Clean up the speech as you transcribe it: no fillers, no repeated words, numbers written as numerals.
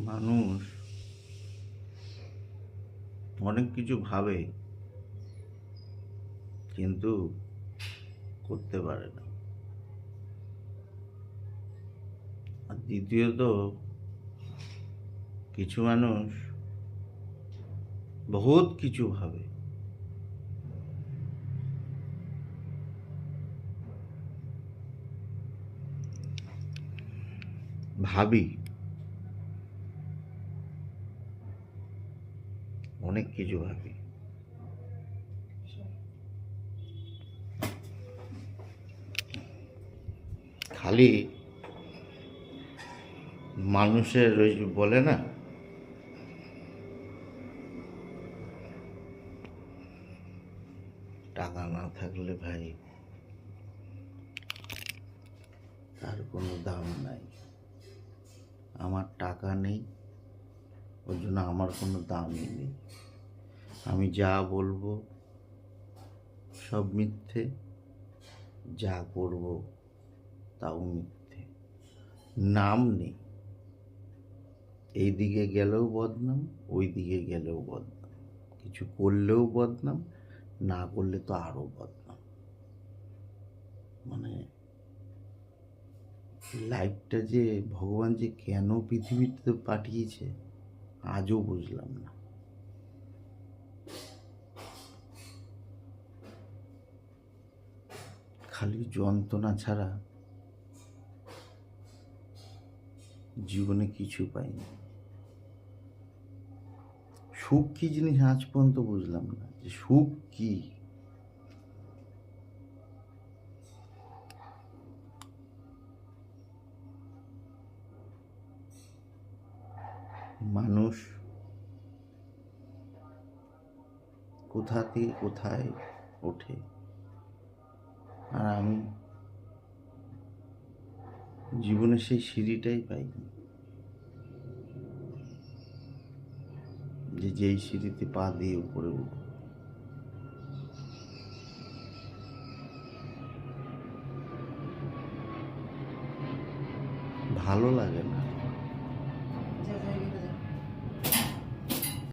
মানুষ অনেক কিছু ভাবে কিন্তু করতে পারে না। আর দ্বিতীয়ত কিছু মানুষ বহুত কিছু ভাবে, ভাবি অনেক কিছু ভাবি। খালি মানুষের ওই যে বলে না, টাকা না থাকলে ভাই তার কোনো দাম নাই। আমার টাকা নেই, ওই জন্য আমার কোনো দামই নেই। আমি যা বলবো সব মিথ্যে, যা করব তাও মিথ্যে। নাম নেই, এই দিকে গেলেও বদনাম, ওই দিকে গেলেও বদনাম। কিছু করলেও বদনাম, না করলে তো আরো বদনাম। মানে লাইফটা যে ভগবান যে কেন পৃথিবীতে পাঠিয়েছে আজও বুঝলাম না। খালি যন্ত্রণা ছাড়া জীবনে কিছু পাইনি। সুখ কি জিনিস আজ পর্যন্ত বুঝলাম না, যে সুখ কি। মানুষ কোথা থেকে কোথায় ওঠে, আর আমি জীবনে সেই সিঁড়িটাই পাইনি, যে যেই সিঁড়িতে পা দিয়ে উপরে উঠব। ভালো লাগে না।